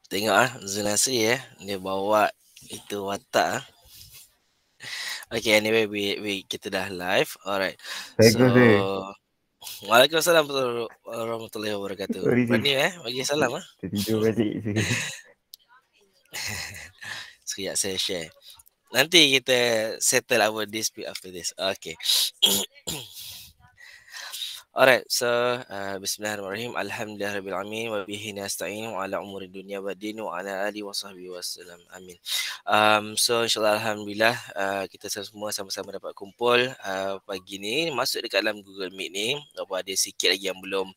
Tengok Zul Nasri dia bawa itu watak. Okay, anyway, we kita dah live. Alright. So, Waalaikumsalam warahmatullahi wabarakatuh. Sorry, Berani bagi salam tertidur balik sikit. Sekejap saya share. Nanti kita settle our dispute after this. Okay. Alright, so bismillahirrahmanirrahim. Alhamdulillahirabbil alamin wa bihi nasta'in wa ala umuri dunya wa din wa ala alihi wa sahbihi wasallam. Amin. So insyaallah alhamdulillah kita semua sama-sama dapat kumpul pagi ni, masuk dekat dalam Google Meet ni. Apa ada sikit lagi yang belum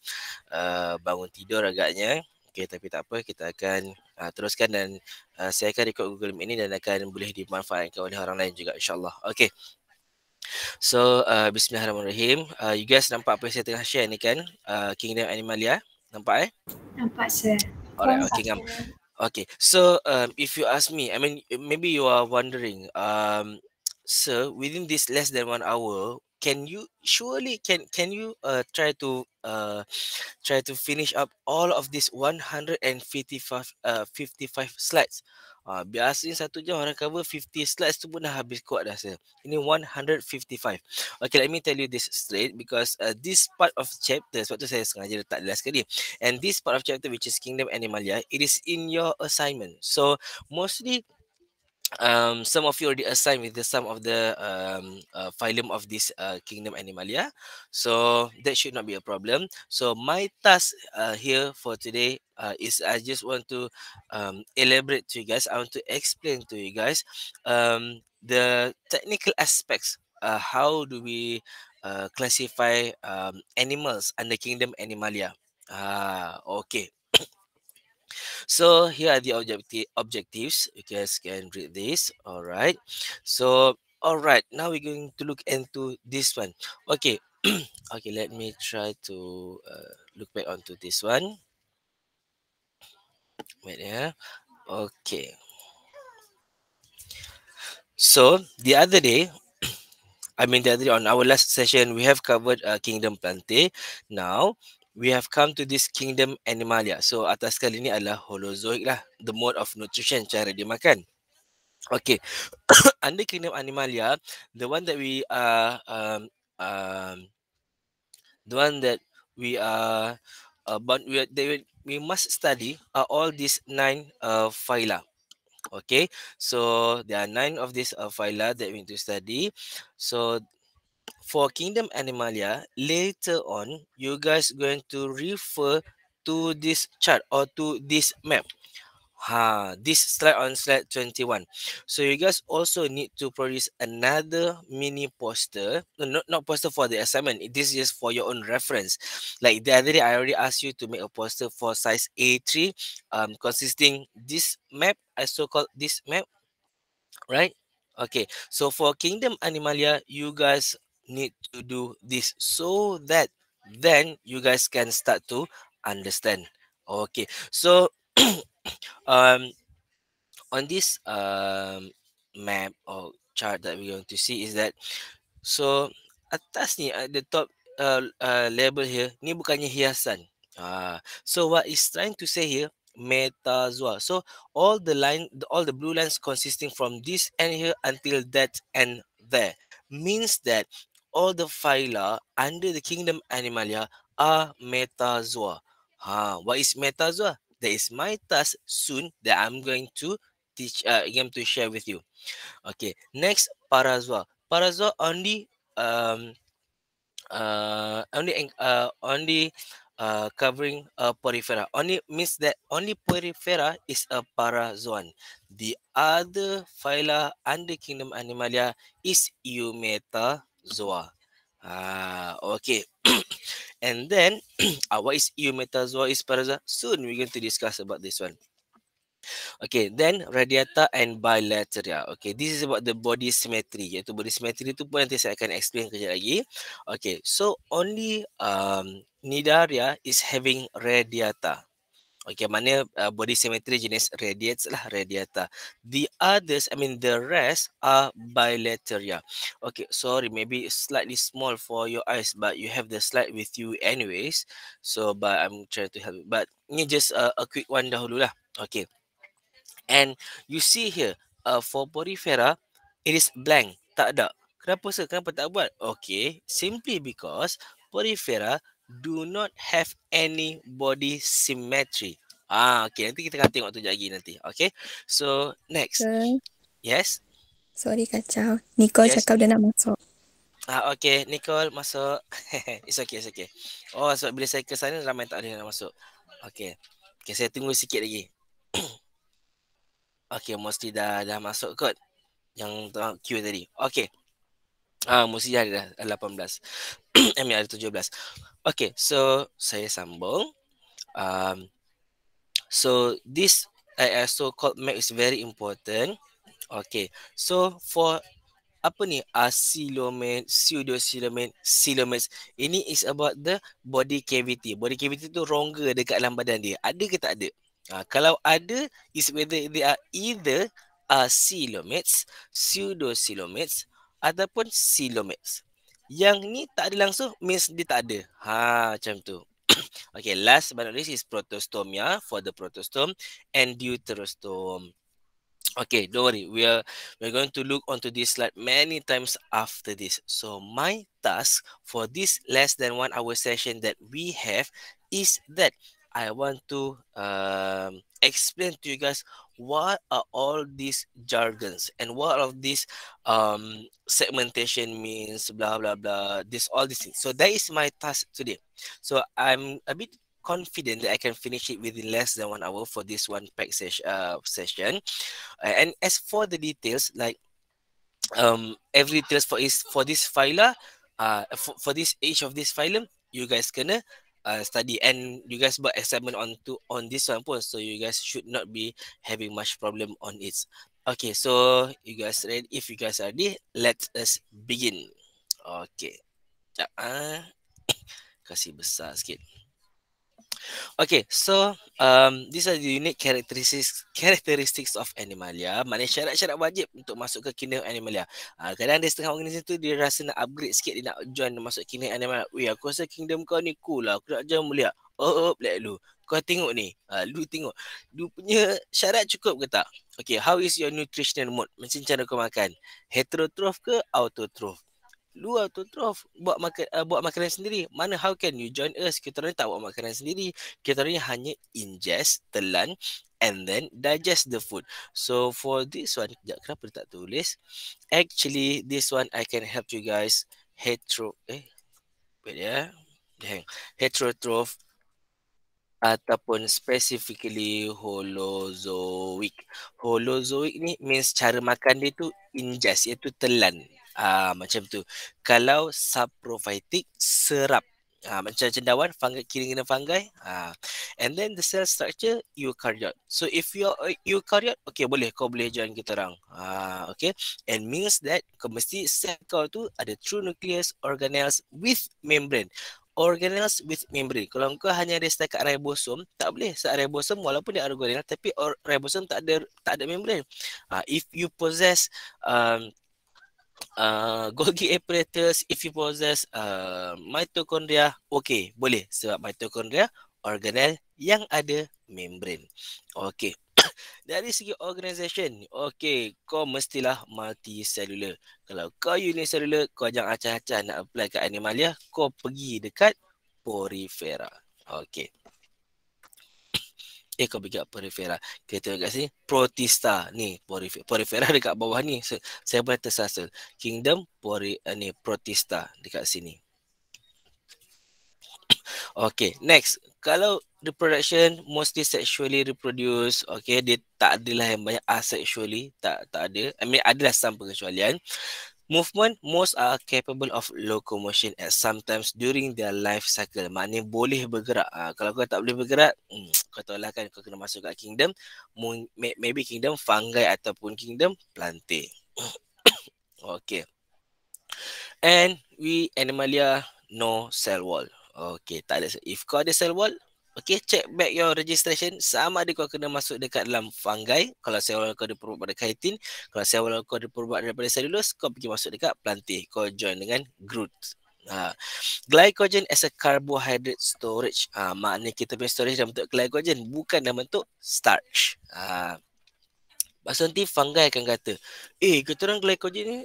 bangun tidur agaknya. Okay, tapi tak apa, kita akan teruskan dan saya akan record Google Meet ni dan akan boleh dimanfaatkan oleh orang lain juga insyaAllah. Okay. So, bismillahirrahmanirrahim. You guys nampak apa yang saya tengah share ni kan? Kingdom Animalia. Nampak Nampak, sir. Alright, okay, ngam. Okay, so if you ask me, I mean, maybe you are wondering, sir, within this less than 1 hour, can you try to finish up all of this 55 slides? Biasanya 1 jam orang cover 50 slides tu pun dah habis kuat dah saya. Ini 155. Okay, let me tell you this straight because this part of chapter, sebab tu saya sengaja letak last sekali. And this part of chapter which is Kingdom Animalia, it is in your assignment. So mostly some of you already assigned with some of the phylum of this Kingdom Animalia, so that should not be a problem. So my task here for today is I just want to elaborate to you guys. I want to explain to you guys the technical aspects. How do we classify animals under Kingdom Animalia? Okay. So here are the objectives. You guys can read this. All right. So all right. Now we're going to look into this one. Okay. Okay. Let me try to look back onto this one. Wait. Yeah. Okay. So the other day, on our last session, we have covered Kingdom Plante. Now we have come to this Kingdom Animalia. So atas kali ni adalah Holozoic lah, the mode of nutrition, cara dia makan. Okay, under Kingdom Animalia, the one that we are but we must study are all these 9 phyla. Okay, so there are 9 of these phyla that we need to study. So for Kingdom Animalia, later on, you guys going to refer to this chart or to this map. This slide on slide 21. So you guys also need to produce another mini poster. No, not poster for the assignment. This is just for your own reference. Like the other day, I already asked you to make a poster for size A3, consisting this map. I so called this map, right? Okay. So for Kingdom Animalia, you guys need to do this so that then you guys can start to understand. Okay. So on this map or chart that we're going to see is that, so atas ni at the top label here ni bukannya hiasan. So what is trying to say here, metazoa. So all the blue lines consisting from this end here until that end there means that all the phyla under the Kingdom Animalia are metazoa. What is metazoa? That is my task soon that I'm going to share with you. Okay, next, parazoa. Parazoa only covering porifera. Only means that only porifera is a parazoan. The other phyla under Kingdom Animalia is eumetazoa. Okay. And then what is eumetazoa, is parazoa? Soon we're going to discuss about this one. Okay, then radiata and bilateria. Okay, this is about the body symmetry. Iaitu body symmetry tu pun nanti saya akan explain kejap lagi. Okay, so only Cnidaria is having radiata. Okay, mana body symmetry jenis radiates lah, radiata. The others, the rest are bilateria. Okay, sorry, maybe slightly small for your eyes, but you have the slide with you anyways. So, but I'm trying to help. But ni just a quick one dahulu lah. Okay. And you see here, for Porifera, it is blank. Tak ada. Kenapa sir? Kenapa tak buat? Okay, simply because Porifera do not have any body symmetry. Okay, nanti kita akan tengok tu lagi nanti. Okay, so next. Sir, Yes, sorry kacau. Nicole yes. cakap dia nak masuk. Okay, Nicole masuk. It's okay, it's okay. Oh, sebab bila saya ke sana ramai tak ada yang nak masuk. Okay, okay, saya tunggu sikit lagi. Okay, mesti dah masuk kot yang tengah queue tadi. Okay. Mesti ada 18. I mean ada 17. Okay, so saya sambung. So this so-called map is very important. Okay, so for apa ni coelomet, pseudocoelomet, coelomates, ini is about the body cavity. Body cavity tu rongga dekat dalam badan dia. Ada ke tak ada? Kalau ada, is whether they are either coelomates, pseudocoelomates ataupun coelomates. Yang ni tak ada langsung means dia tak ada. Macam tu. Okay, last but not least is protostomia for the protostome and deuterostome. Okay, don't worry. We're going to look onto this slide many times after this. So my task for this less than 1 hour session that we have is that I want to explain to you guys what are all these jargons and what of these segmentation means, blah blah blah. All these things. So that is my task today. So I'm a bit confident that I can finish it within less than 1 hour for this one pack session. And as for the details, like every details for this phyla, for this each of this phylum, you guys gonna study, and you guys buat assignment on this one pun, so you guys should not be having much problem on it. Okay, so you guys ready? If you guys are ready, let us begin. Okay, kasih besar sikit. Okay, so these are the unique characteristics of Animalia. Maknanya syarat-syarat wajib untuk masuk ke Kingdom Animalia. Kadang ada setengah organisasi tu dia rasa nak upgrade sikit, dia nak join masuk Kingdom Animalia. Weh, aku rasa Kingdom kau ni cool lah, aku nak join mulia. Black lu. Kau tengok ni. Lu tengok. Lu punya syarat cukup ke tak? Okay, how is your nutritional mode? Macam cara kau makan? Heterotroph ke autotroph? Lu autotroph, buat makanan sendiri. Mana how can you join us? Kita orang tak buat makanan sendiri. Kita orang hanya ingest, telan and then digest the food. So for this one, kenapa dia tak tulis? Actually, this one I can help you guys. Heterotroph ataupun specifically holozoic. Holozoic ni means cara makan dia tu ingest, iaitu telan. Macam tu. Kalau saprophytic, serap. Macam cendawan, fungi, kira-kira fungi. And then the cell structure, eukaryote. So if you are eukaryote, okay, kau boleh join kita orang. Okay. And means that kau mesti sel kau tu ada true nucleus, organelles with membrane. Organelles with membrane. Kalau kau hanya ada setakat ribosom, tak boleh. Sebab ribosom walaupun dia organelle, tapi ribosom tak ada membrane. If you possess Golgi apparatus, if you possess mitochondria, okay, boleh. Sebab mitochondria organelle yang ada membrane. Okay. Dari segi organisation, okay, kau mestilah multicellular. Kalau kau unicellular, kau jangan acah-acah nak apply kat Animalia, kau pergi dekat Porifera. Okay. Kau pergi kat Porifera. Kita tengok kat sini, Protista. Ni, Porifera dekat bawah ni. Saya boleh tersasul. Kingdom Protista dekat sini. Okay, next. Kalau reproduction mostly sexually reproduce, okay, dia tak adalah yang banyak asexually, tak ada. I mean, adalah some pengecualian. Movement, most are capable of locomotion at sometimes during their life cycle. Maknanya boleh bergerak. Kalau kau tak boleh bergerak, kau tahu lah kan, kau kena masuk kat kingdom, maybe kingdom fungi ataupun kingdom plantae. Okay. And we Animalia no cell wall. Okay, tak ada. If kau ada cell wall, okay, check back your registration. Sama ada kau kena masuk dekat dalam fungi. Kalau cell wall kau diperbuat pada chitin. Kalau cell wall kau diperbuat daripada cellulose, kau pergi masuk dekat plantae. Kau join dengan Groot. Glycogen as a carbohydrate storage. Maknanya kita punya storage dalam bentuk glycogen, bukan dalam bentuk starch. Lepas tu nanti fungi akan kata, kita orang glycogen ni,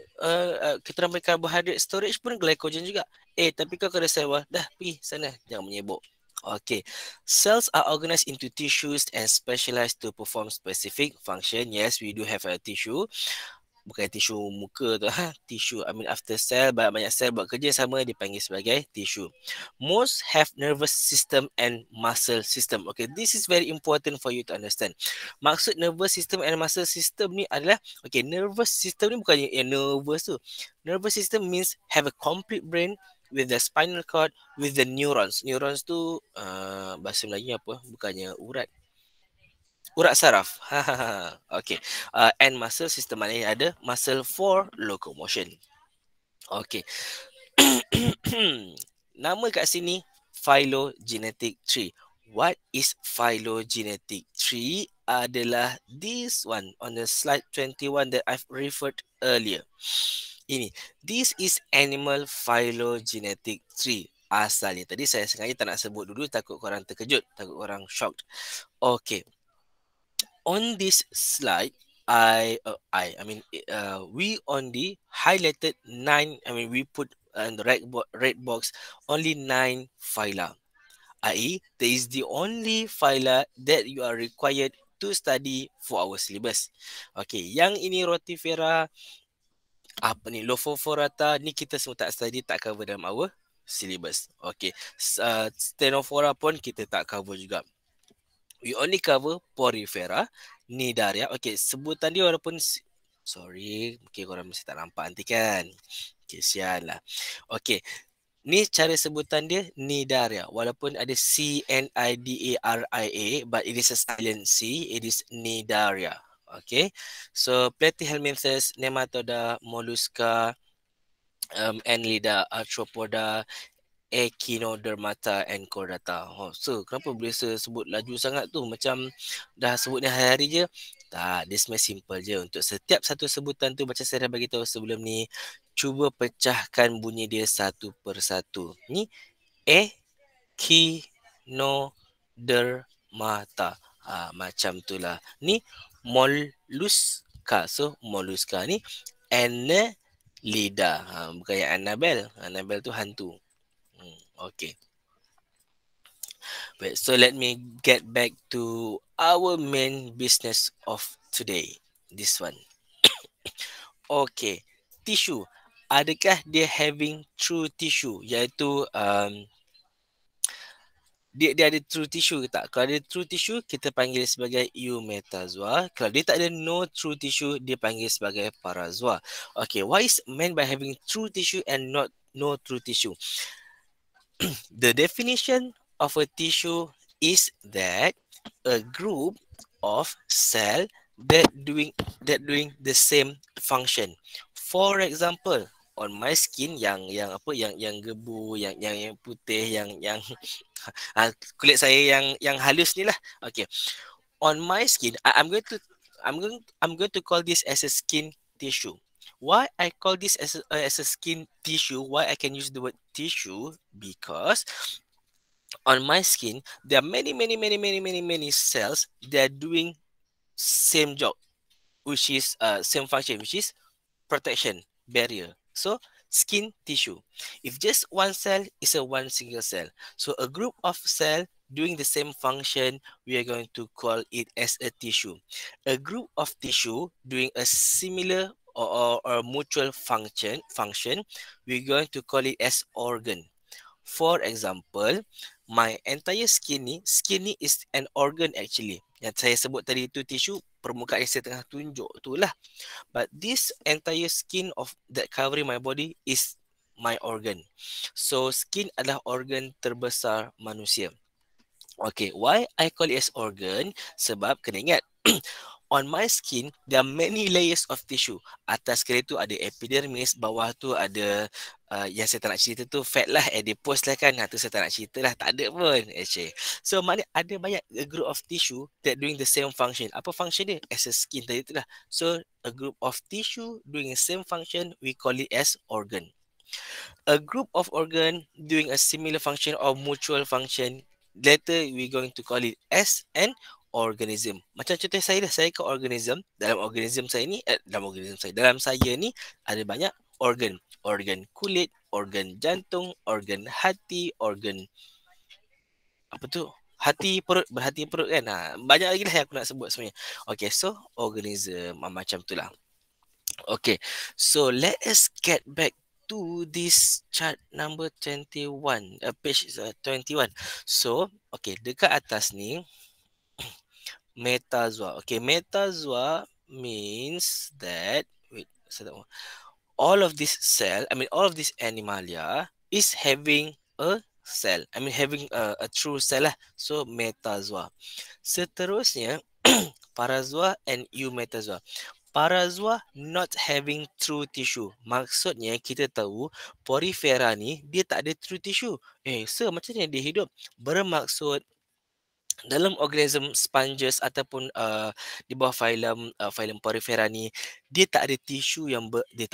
kita orang punya carbohydrate storage pun glycogen juga. Tapi kau kena sewa. Dah, pergi sana. Jangan menyebuk. Okay. Cells are organized into tissues and specialized to perform specific function. Yes, we do have a tissue. Bukan tisu muka tu, tisu. I mean after cell, banyak sel buat kerja sama dipanggil sebagai tisu. Most have nervous system and muscle system. Okay, this is very important for you to understand. Maksud nervous system and muscle system ni adalah, okay, nervous system ni bukan yang nervous tu. Nervous system means have a complete brain with the spinal cord with the neurons. Neurons tu bahasa Melayu apa? Bukannya urat. Urat saraf. Okay. And muscle system maknanya ada muscle for locomotion. Okay. Nama kat sini phylogenetic tree. What is phylogenetic tree? Adalah this one on the slide 21 that I've referred earlier. Ini. This is animal phylogenetic tree. Asalnya. Tadi saya sengaja tak nak sebut dulu, takut korang terkejut, takut korang shocked. Okay. On this slide, we only highlighted 9. We put in the red box only 9 phyla. I.e., there is the only phyla that you are required to study for our syllabus. Okay, yang ini Rotifera, Lophophorata, ni kita semua tak study, tak cover dalam our syllabus. Okay, Stenophora pun kita tak cover juga. We only cover Porifera, Nidaria. Okay, sebutan dia walaupun sorry, mungkin korang mesti tak nampak nanti kan. Okay, sial lah. Okay, ni cara sebutan dia Nidaria. Walaupun ada C-N-I-D-A-R-I-A, but it is a silent C. It is Nidaria. Okay, so Platyhelminthes, Nematoda, Mollusca, Annelida, Arthropoda, Echinodermata and Chordata. So kenapa boleh sebut laju sangat tu? Macam dah sebut ni hari-hari je? Tak, dia sebenarnya simple je. Untuk setiap satu sebutan tu, macam saya dah bagi tahu sebelum ni, cuba pecahkan bunyi dia satu persatu. Ni Echinodermata. Macam tu lah. Ni Mollusca. So Mollusca ni Annelida. Bukan yang Annabelle. Annabelle tu hantu. Okay. Wait, so let me get back to our main business of today. This one. Okay. Tissue. Adakah dia having true tissue? Iaitu dia ada true tissue ke tak? Kalau ada true tissue, kita panggil sebagai eumetazoa. Kalau dia tak ada no true tissue, dia panggil sebagai parazoa. Okay, what is meant by having true tissue and no true tissue? The definition of a tissue is that a group of cell that doing the same function. For example, on my skin yang gebu, yang putih, yang kulit saya yang halus ni lah. Okay. On my skin, I'm going to call this as a skin tissue. Why I call this as a skin tissue? Why I can use the word tissue? Because on my skin, there are many cells that are doing same job, which is same function, which is protection, barrier. So skin tissue. If just one cell is one single cell. So a group of cell doing the same function, we are going to call it as a tissue. A group of tissue doing a similar or mutual function, we're going to call it as organ. For example, my entire skin ni is an organ actually. Yang saya sebut tadi itu tissue, permukaan yang saya tengah tunjuk tu lah. But this entire skin of that covering my body is my organ. So skin adalah organ terbesar manusia. Okay, why I call it as organ? Sebab kena ingat, on my skin, there are many layers of tissue. Atas kira tu ada epidermis, bawah tu ada yang saya tak nak cerita tu fat lah, adipose lah kan. Tu saya tak nak cerita lah, tak ada pun actually. So maknanya ada banyak a group of tissue that doing the same function. Apa function dia? As a skin tadi tu lah. So a group of tissue doing the same function, we call it as organ. A group of organ doing a similar function or mutual function, later we're going to call it as an organism. Macam contoh saya dah, saya ke organism. Dalam organism saya ni, dalam saya ni ada banyak organ. Organ kulit, organ jantung, organ hati, organ apa tu? Hati perut, berhati perut kan. Banyak lagi lah yang aku nak sebut sebenarnya. Okay, so organism macam tu lah. Okay, so let us get back to this chart number 21, page 21. So, okay, dekat atas ni, metazoa. Okay, metazoa means that, wait, all of this cell, all of this animalia is having a cell. Having a true cell lah. So, metazoa. Seterusnya, parazoa and eumetazoa. Parazoa not having true tissue. Maksudnya kita tahu porifera ni dia tak ada true tissue. So macam mana dia hidup? Bermaksud dalam organism sponges ataupun di bawah filem porifera ni, dia tak ada tisu dia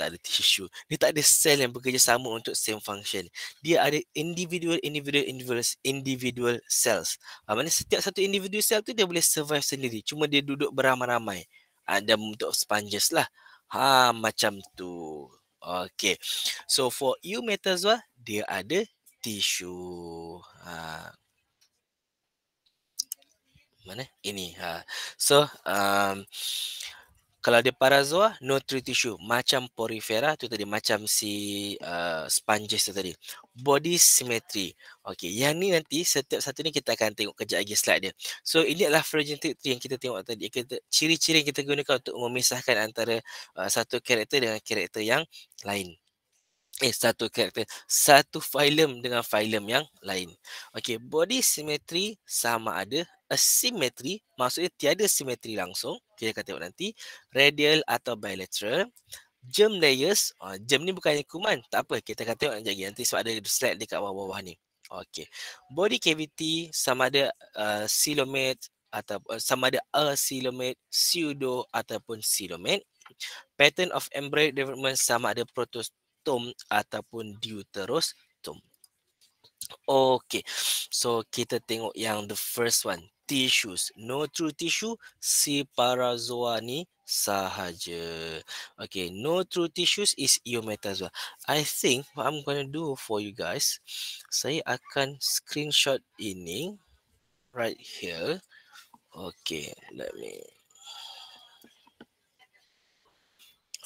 tak ada sel yang bekerjasama untuk same function. Dia ada individual cells. Maksudnya setiap satu individual cell tu dia boleh survive sendiri, cuma dia duduk beramai-ramai dalam bentuk sponges lah. Macam tu. Okay, so for eumetazoa dia ada tisu. Mana? Ini. So, kalau dia parazoa, no true tissue. Macam porifera tu tadi, macam si sponges tu tadi. Body symmetry. Okay, yang ni nanti setiap satu ni kita akan tengok kejap lagi slide dia. So, ini adalah phylogenetic tree yang kita tengok tadi. Ciri-ciri yang kita gunakan untuk memisahkan antara satu karakter dengan karakter yang lain. Satu filem dengan filem yang lain. Okay, body symmetry sama ada asymmetry, maksudnya tiada simetri langsung. Kita akan tengok nanti. Radial atau bilateral. Germ layers, germ ni bukannya kuman. Tak apa, kita akan tengok nanti sebab ada slide dekat bawah-bawah ni. Okay, body cavity sama ada coelomate atau sama ada acoelomate, pseudo ataupun coelomate. Pattern of embryonic development sama ada protostom ataupun deuterostom. Okay, so kita tengok yang the first one, tissues. No true tissue, si parazoa ni sahaja. Okay, no true tissues is eumetazoa. I think what I'm going to do for you guys, saya akan screenshot ini right here. Okay, let me.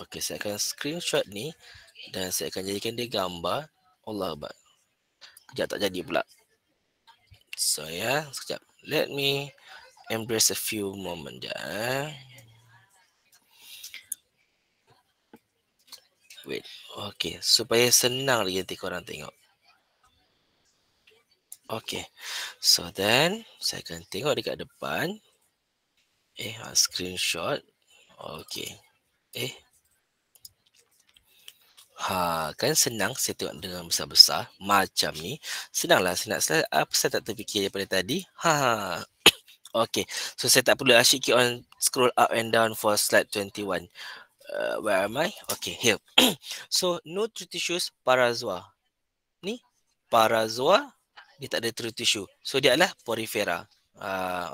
Okay, saya akan screenshot ni dan saya akan jadikan dia gambar. Allah Akbar. Sekejap tak jadi pula. So sekejap. Let me embrace a few moment je. Wait. Okay, supaya senang lagi nanti korang tengok. Okay. So then, saya akan tengok dekat depan. Screenshot. Okay. Kan senang saya tengok dengan besar-besar macam ni. Senanglah saya nak slide. Apa saya tak terfikir daripada tadi? Okay, so saya tak perlu asyik keep on scroll up and down for slide 21. Where am I? Okay, here. So, no true tissues, parazoa. Ni, parazoa, dia tak ada true tissue. So, dia adalah porifera.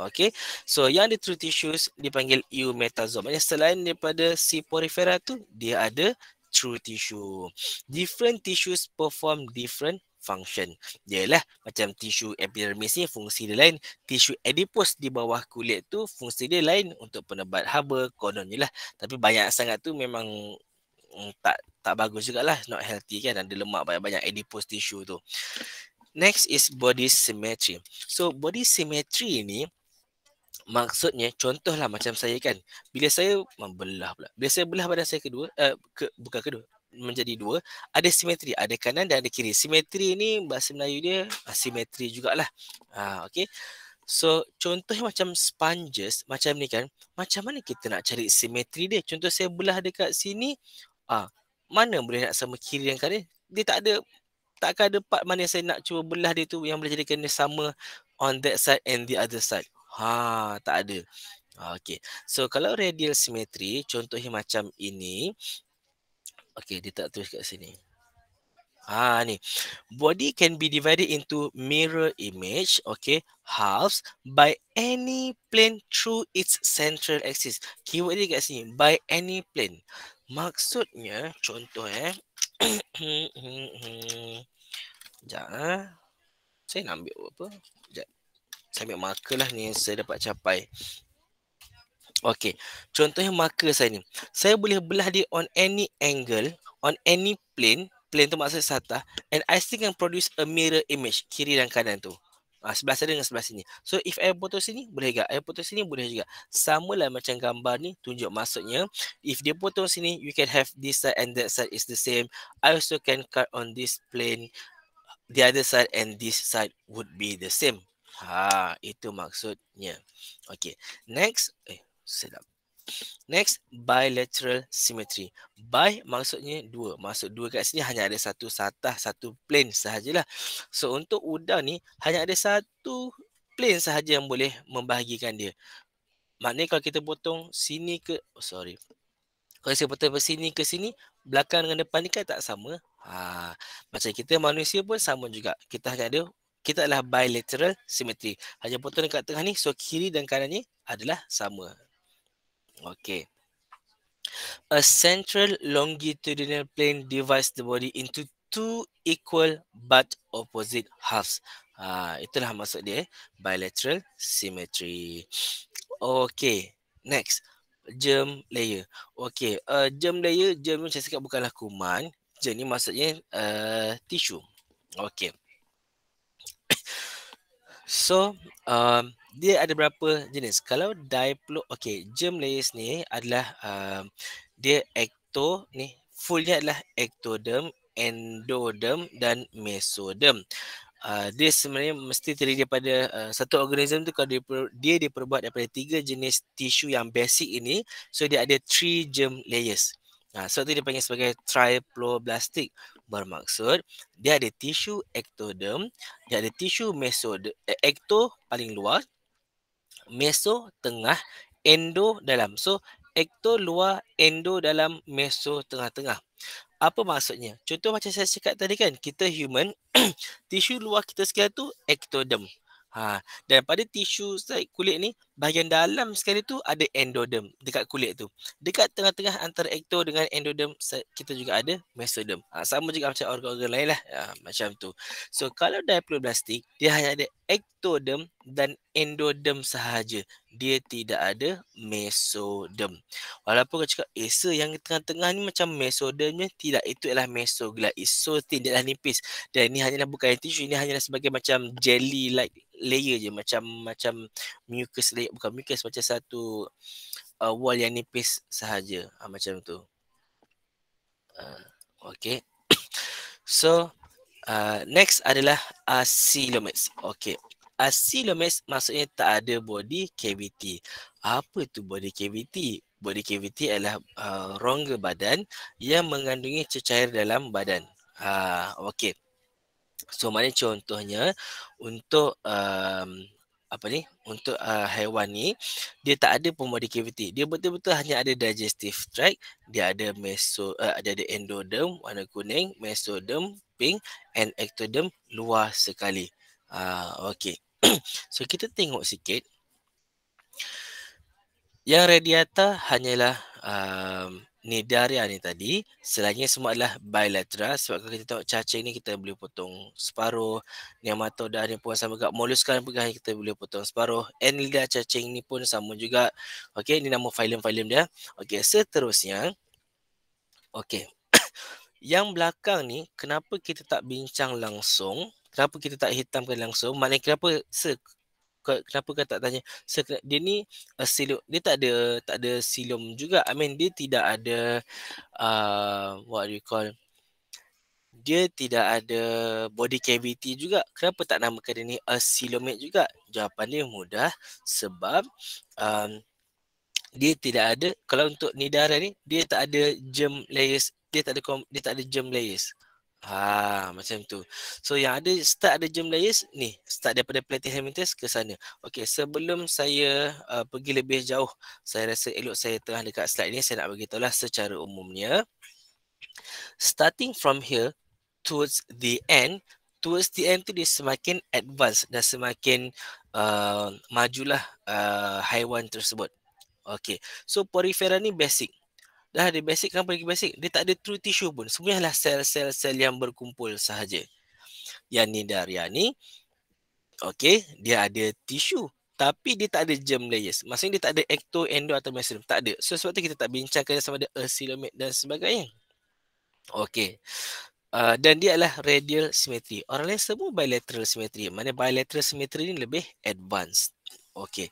Okay, so yang ada true tissues dipanggil eumetazoa. Maksudnya selain daripada si porifera tu, dia ada true tissue. Different tissues perform different function. Dia lah macam tisu epidermis ni fungsi dia lain. Tisu adipose di bawah kulit tu fungsi dia lain untuk penebat haba, kononnya lah. Tapi banyak sangat tu memang tak bagus jugalah, not healthy kan. Ada lemak banyak-banyak adipose tissue tu. Next is body symmetry. So body symmetry ni maksudnya contohlah macam saya kan. Bila saya belah badan saya bukan kedua, menjadi dua, ada simetri, ada kanan dan ada kiri. Simetri ni bahasa Melayu dia simetri jugalah. Okay. So contohnya macam sponges macam ni kan. Macam mana kita nak cari simetri dia? Contoh saya belah dekat sini, mana boleh nak sama kiri dan kanan? Dia takkan ada part mana saya nak cuba belah dia tu yang boleh jadikan dia sama on that side and the other side. Tak ada. Okay. So kalau radial symmetry, contohnya macam ini. Okay, dia tak tulis kat sini. Ni. Body can be divided into mirror image, okay, halves by any plane through its central axis. Keyword dia kat sini, by any plane. Maksudnya, contoh Sekejap Saya nak ambil apa? Sekejap. Saya ambil marker lah ni yang saya dapat capai. Okey, contohnya marker saya ni. Saya boleh belah dia on any angle, on any plane. Plane tu maksud satah. And I still can produce a mirror image. Kiri dan kanan tu. Sebelah sana dengan sebelah sini. So if I potong sini, boleh juga. I potong sini, boleh juga. Sama lah macam gambar ni tunjuk maksudnya. If dia potong sini, you can have this side and that side is the same. I also can cut on this plane. The other side and this side would be the same. Itu maksudnya. Okay, next. Sedap. Next, bilateral symmetry. Bi maksudnya dua. Maksud dua kat sini hanya ada satu satah, satu plane sahajalah. So untuk udang ni hanya ada satu plane sahaja yang boleh membahagikan dia. Maknanya kalau kita potong sini ke kalau saya potong dari sini ke sini, belakang dengan depan ni kan tak sama. Macam kita manusia pun sama juga. Kita adalah bilateral symmetry. Hanya potong dekat tengah ni, so kiri dan kanan ni adalah sama. Okay. A central longitudinal plane divides the body into two equal but opposite halves. Itulah maksud dia, bilateral symmetry. Okay, next. Germ layer. Okay, germ layer, germ ni saya cakap bukanlah kuman. Germ ni maksudnya tisu. Okay. So, dia ada berapa jenis. Kalau germ layers ni adalah dia ni fullnya adalah ectoderm, endoderm dan mesoderm. Dia sebenarnya mesti terdiri daripada satu organism tu, kalau dia diperbuat daripada 3 jenis tisu yang basic ini, so dia ada 3 germ layers. So tu dia panggil sebagai triploblastic. Bermaksud dia ada tisu ectoderm, dia ada tisu mesoderm, ecto paling luar, meso tengah, endo dalam. So ecto luar, endo dalam, meso tengah-tengah. Apa maksudnya? Contoh macam saya cakap tadi kan, kita human, tisu luar kita sekali tu ectoderm. Dan pada tisu kulit ni, bahagian dalam sekali tu ada endoderm dekat kulit tu. Dekat tengah-tengah antara ecto dengan endoderm, kita juga ada mesoderm. Sama juga macam organ-organ lain lah. Macam tu. So kalau diploblastic, dia hanya ada ectoderm dan endoderm sahaja. Dia tidak ada mesoderm. Walaupun kau cakap, yang tengah-tengah ni macam mesodermnya, tidak, itu adalah mesoglaid. So tidaklah nipis. Dan ini hanyalah bukan tisu, ini hanyalah sebagai macam jelly like layer je, macam mucus layer, bukan mucus, macam satu wall yang nipis sahaja. Macam tu. Okay. So next adalah acoelomates. Okay. Acoelomates maksudnya tak ada body cavity. Apa tu body cavity? Body cavity adalah rongga badan yang mengandungi cecair dalam badan. Okay. So maknanya contohnya untuk untuk haiwan ni, dia tak ada pun body cavity. Dia betul-betul hanya ada digestive tract. Dia ada ada endoderm warna kuning, mesoderm pink, and ectoderm luar sekali. Okay. So kita tengok sikit. Yang radiata hanyalah Cnidaria ni tadi. Selainnya semua adalah bilateral. Sebab kalau kita tengok cacing ni, kita boleh potong separuh. Nematoda ni pun sama juga. Mollusca pun kita boleh potong separuh. Annelida cacing ni pun sama juga. Okey, ni nama filem-filem dia. Okey, seterusnya. Okey. Yang belakang ni, kenapa kita tak bincang langsung? Kenapa kita tak hitamkan langsung? Maknanya kenapa kenapa kau tak tanya? Dia ni dia tak ada silum juga. I mean, dia tidak ada what do you call, dia tidak ada body cavity juga. Kenapa tak namakan dia ni acoelomate juga? Jawapan dia mudah, sebab dia tidak ada, kalau untuk Cnidaria ni, dia tak ada germ layers, dia tak ada germ layers. Macam tu. So yang start ada germ layers ni, start daripada platyhelminthes ke sana. Okey, sebelum saya pergi lebih jauh, saya rasa elok saya tengah dekat slide ni, saya nak bagi tahulah secara umumnya. Starting from here, towards the end tu dia semakin advance dan semakin majulah haiwan tersebut. Okay, so porifera ni basic. Dah ada basic, kenapa lagi basic? Dia tak ada true tissue pun. Semuanya lah sel-sel yang berkumpul sahaja. Yang Cnidaria ni, okay, dia ada tissue. Tapi dia tak ada germ layers. Maksudnya dia tak ada ecto, endo atau mesoderm. Tak ada. So sebab tu kita tak bincangkan sama ada coelomate dan sebagainya. Okay. Dan dia adalah radial symmetry. Orang lain semua bilateral symmetry. Mana bilateral symmetry ni lebih advanced. Okay.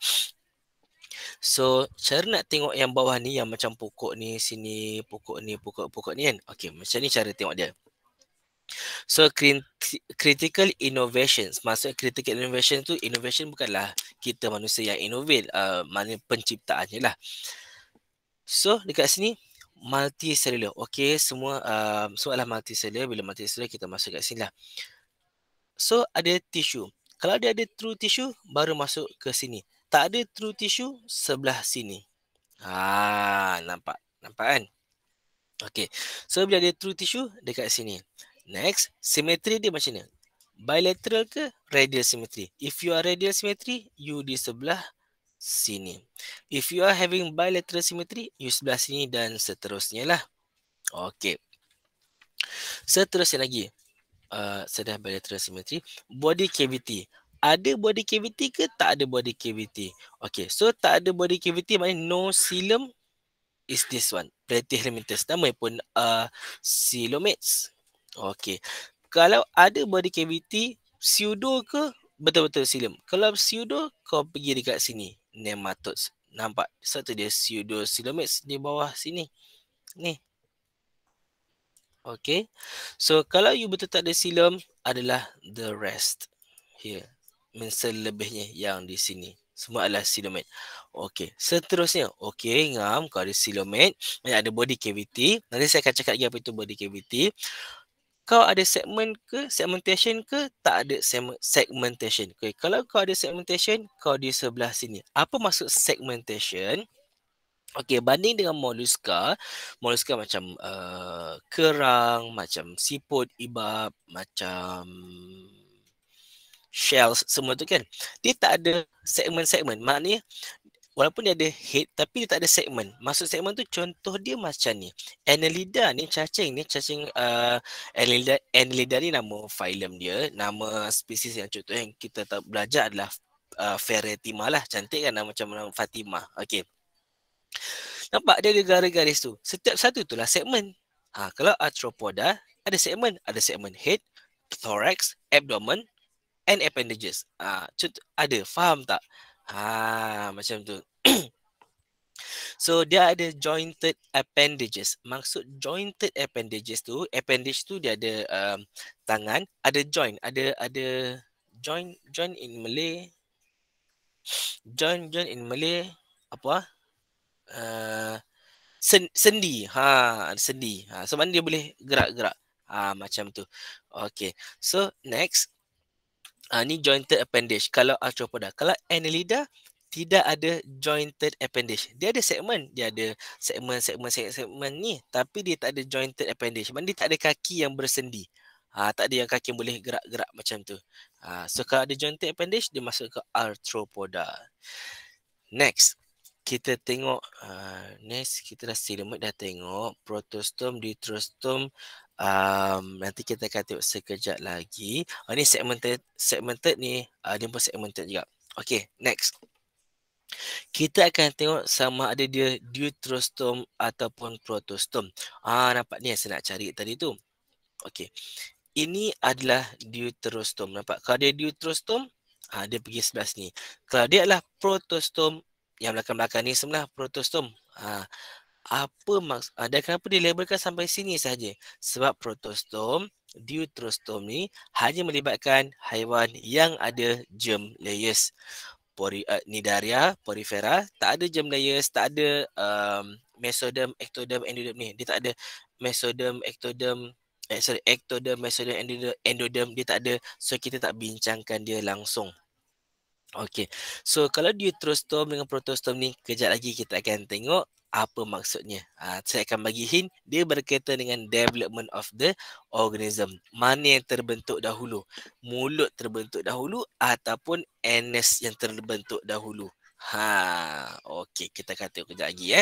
So, cara nak tengok yang bawah ni, yang macam pokok ni, sini, pokok ni kan. Okay, macam ni cara tengok dia. So, critical innovations. Maksud critical innovation tu, innovation bukanlah kita manusia yang innovate. Mana penciptaannya lah. So, dekat sini, multicellular. Okay, semua adalah multicellular. Bila multicellular, kita masuk kat sini lah. So, ada tissue. Kalau dia ada true tissue, baru masuk ke sini. Tak ada true tissue, sebelah sini. Nampak? Nampak kan? Okay. So, bila ada true tissue, dekat sini. Next, symmetry dia macam ni. Bilateral ke radial symmetry? If you are radial symmetry, you di sebelah sini. If you are having bilateral symmetry, you sebelah sini dan seterusnya lah. Okay. Seterusnya lagi. Sudah bilateral symmetry. Body cavity. Ada body cavity ke tak ada body cavity? Okay, so tak ada body cavity maknanya no coelom is this one. Platyhelminthes. Nama pun coelomates. Okay. Kalau ada body cavity, pseudo ke betul-betul coelom? Kalau pseudo, kau pergi dekat sini. Nematodes. Nampak? Satu dia pseudo coelomates di bawah sini. Ni. Okay. So, kalau you betul tak ada coelom, adalah the rest. Here. Selebihnya yang di sini. Semua adalah coelomate. Okey, seterusnya. Okey, ngam, kau ada coelomate, ada body cavity. Nanti saya akan cakap lagi apa itu body cavity. Kau ada segment ke, segmentation ke? Tak ada segmentation. Okay. Kalau kau ada segmentation, kau di sebelah sini. Apa maksud segmentation? Okey, banding dengan molluska, molluska macam kerang, macam siput, ibab, macam shells, semua tu kan. Dia tak ada segmen-segmen. Maknanya, walaupun dia ada head, tapi dia tak ada segmen. Maksud segmen tu, contoh dia macam ni. Annelida ni, cacing Annelida ni nama phylum dia. Nama spesies yang contoh yang kita belajar adalah Ferretima lah. Cantik kan, macam nama Fatimah. Okey. Nampak dia ada garis-garis tu. Setiap satu itulah segmen. Kalau arthropoda, ada segmen. Ada segmen head, thorax, abdomen, and appendages. Ada, faham tak? Macam tu. So, dia ada jointed appendages. Maksud jointed appendages tu, appendage tu dia ada tangan, ada joint, ada joint in Malay. Joint in Malay apa? Sendi. Sendi. So, mana dia boleh gerak-gerak. Macam tu. Okay. So, next. Ni jointed appendage. Kalau arthropoda. Kalau Annelida, tidak ada jointed appendage. Dia ada segmen. Dia ada segmen ni. Tapi dia tak ada jointed appendage. Maksudnya dia tak ada kaki yang bersendi. Tak ada yang kaki yang boleh gerak-gerak macam tu. So, kalau ada jointed appendage, dia masuk ke arthropoda. Next. Kita tengok next kita dah coelomate dah tengok protostom, deuterostom. Nanti kita akan tengok sekejap lagi. Ni segmented ni dia pun segmented juga. Okay, next. Kita akan tengok sama ada dia deuterostom ataupun protostom. Nampak ni yang saya nak cari tadi tu. Okay. Ini adalah deuterostom. Nampak? Kalau dia deuterostom, dia pergi sebelah sini. Kalau dia adalah protostom, yang belakang-belakang ni sebenarnya protostom. Apa maksud dan kenapa dilabelkan sampai sini saja? Sebab protostom, deuterostom ni hanya melibatkan haiwan yang ada germ layers. Cnidaria, porifera, tak ada germ layers, tak ada mesoderm, ectoderm, endoderm ni. Dia tak ada mesoderm, ectoderm, ectoderm, mesoderm, endoderm, dia tak ada. So kita tak bincangkan dia langsung. Okay, so kalau deuterostom dengan protostom ni, kejap lagi kita akan tengok apa maksudnya? Saya akan bagi hint. Dia berkaitan dengan development of the organism. Mana yang terbentuk dahulu? Mulut terbentuk dahulu ataupun anus yang terbentuk dahulu? Okey, kita akan tengok kejap lagi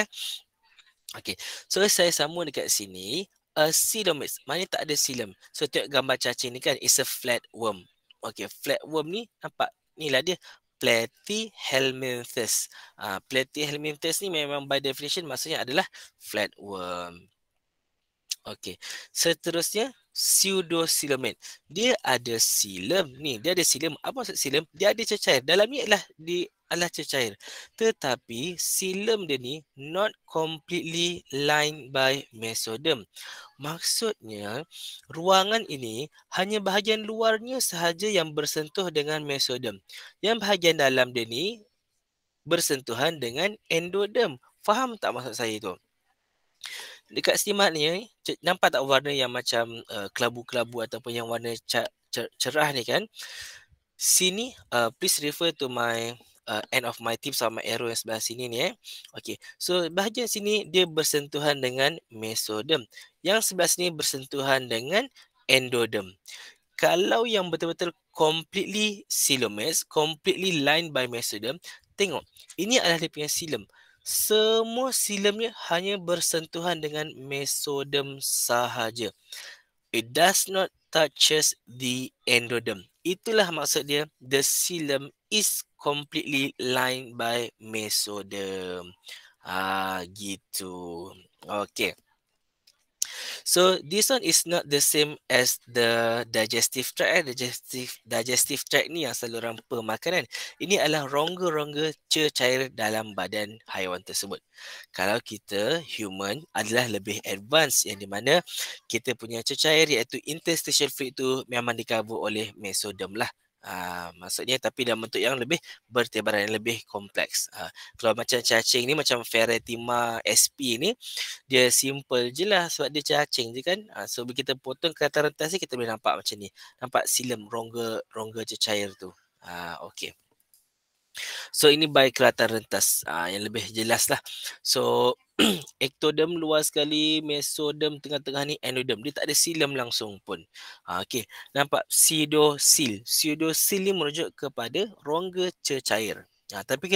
Okey, so saya sambung dekat sini. Coelomers, mana tak ada coelom. So tengok gambar cacing ni kan, it's a flatworm. Okey, flatworm ni nampak, ni lah dia, Platyhelminthes. Platyhelminthes ni memang by definition maksudnya adalah flatworm. Okey, seterusnya pseudocoelomate. Dia ada coelom ni, dia ada coelom. Apa maksud coelom? Dia ada cecair. Dalam ni adalah cecair. Tetapi coelom dia ni not completely lined by mesoderm. Maksudnya ruangan ini hanya bahagian luarnya sahaja yang bersentuh dengan mesoderm. Yang bahagian dalam dia ni bersentuhan dengan endoderm. Faham tak maksud saya tu? Dekat sini ni nampak tak warna yang macam kelabu-kelabu ataupun yang warna cerah ni kan? Sini please refer to my end of my tips sama arrow yang sebelah sini ni Okey. So bahagian sini dia bersentuhan dengan mesoderm. Yang sebelah sini bersentuhan dengan endoderm. Kalau yang betul-betul completely coelomers, completely lined by mesoderm, tengok, ini adalah dia punya coelom. Semua coelomnya hanya bersentuhan dengan mesoderm sahaja. It does not touches the endoderm. Itulah maksud dia, the coelom is completely lined by mesoderm. Gitu. Okay. So this one is not the same as the digestive tract. Digestive tract ni yang saluran pemakanan. Ini adalah rongga-rongga cecair dalam badan haiwan tersebut. Kalau kita human adalah lebih advance yang di mana kita punya cecair iaitu interstitial fluid tu memang di-cover oleh mesoderm lah. Maksudnya tapi dalam bentuk yang lebih bertebaran, yang lebih kompleks. Kalau macam cacing ni, macam Ferretima sp ni, dia simple je lah sebab dia cacing je kan. So bila kita potong kelihatan rentas ni, kita boleh nampak macam ni. Nampak silem rongga cecair tu. Okay. So ini by kelihatan rentas yang lebih jelas lah. So ectoderm luar sekali, mesoderm tengah-tengah ni, endoderm. Dia tak ada silem langsung pun. Okay. Nampak pseudocoel. Pseudocoel ni merujuk kepada rongga cecair. Tapi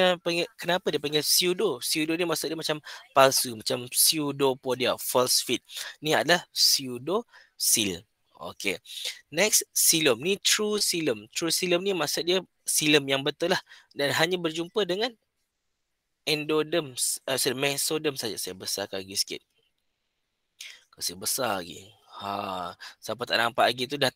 kenapa dia panggil pseudo? Pseudo ni maksud dia macam palsu, macam pseudopodia, false feet. Ni adalah pseudocoel. Okay. Next, coelom. Ni true coelom. True coelom ni maksud dia coelom yang betul lah. Dan hanya berjumpa dengan endoderm, mesoderm saja. Saya besarkan lagi sikit. Kasih besar lagi. Siapa tak nampak lagi tu dah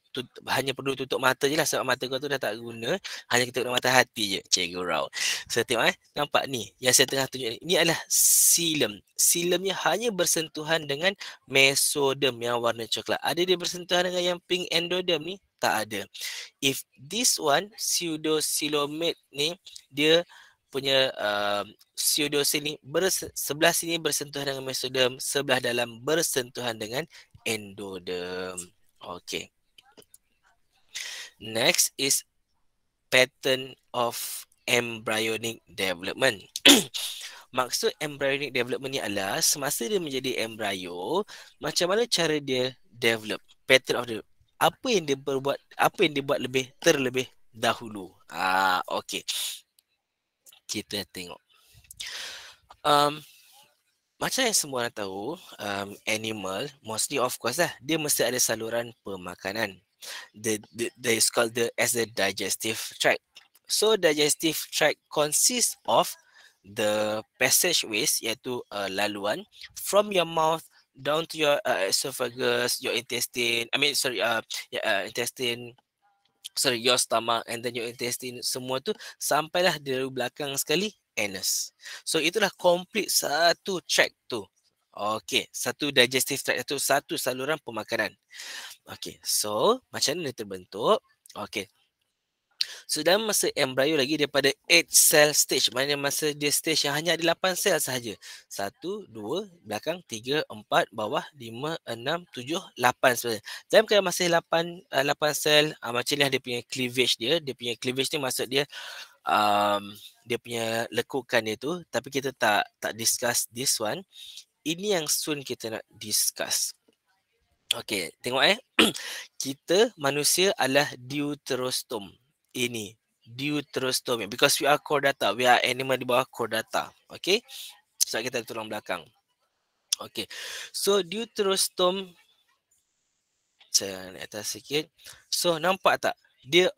hanya perlu tutup mata je lah sebab mata kau tu dah tak guna. Hanya kita guna mata hati je. Cikgu Rao. So tengok nampak ni yang saya tengah tunjuk ni. Ini adalah coelom. Coelomnya hanya bersentuhan dengan mesoderm yang warna coklat. Ada dia bersentuhan dengan yang pink endoderm ni? Tak ada. If this one pseudocoelomate ni dia punya pseudocoel ni sebelah sini bersentuhan dengan mesoderm, sebelah dalam bersentuhan dengan endoderm. Okay. Next is pattern of embryonic development. Maksud embryonic development ni adalah semasa dia menjadi embryo, macam mana cara dia develop, pattern of the apa yang dia buat terlebih dahulu. Okay. Kita tengok. Macam yang semua orang tahu, animal mostly of course lah, dia mesti ada saluran pemakanan. They is called as the digestive tract. So digestive tract consists of the passageways, iaitu laluan from your mouth down to your esophagus, your intestine. Your stomach and then your intestine, semua tu sampailah di belakang sekali anus. So itulah complete satu tract tu. Okay, satu digestive tract tu, satu saluran pemakanan. Okay, so macam mana dia terbentuk? Okay. So dalam masa embryo lagi daripada 8 cell stage, mana masa dia stage yang hanya ada 8 sel sahaja. 1, 2, belakang, 3, 4, bawah, 5, 6, 7, 8 sebenarnya. Dalam keadaan masih 8 sel, macam ni dia punya cleavage dia. Dia punya cleavage ni maksud dia dia punya lekukan dia tu, tapi kita tak discuss this one. Ini yang soon kita nak discuss. Okay, tengok kita manusia adalah deuterostom. Ini deuterostom because we are chordata. We are animal di bawah chordata. Okay, sebab kita ada tulang belakang. Okay, so deuterostom, saya naik atas sikit. So nampak tak? Dia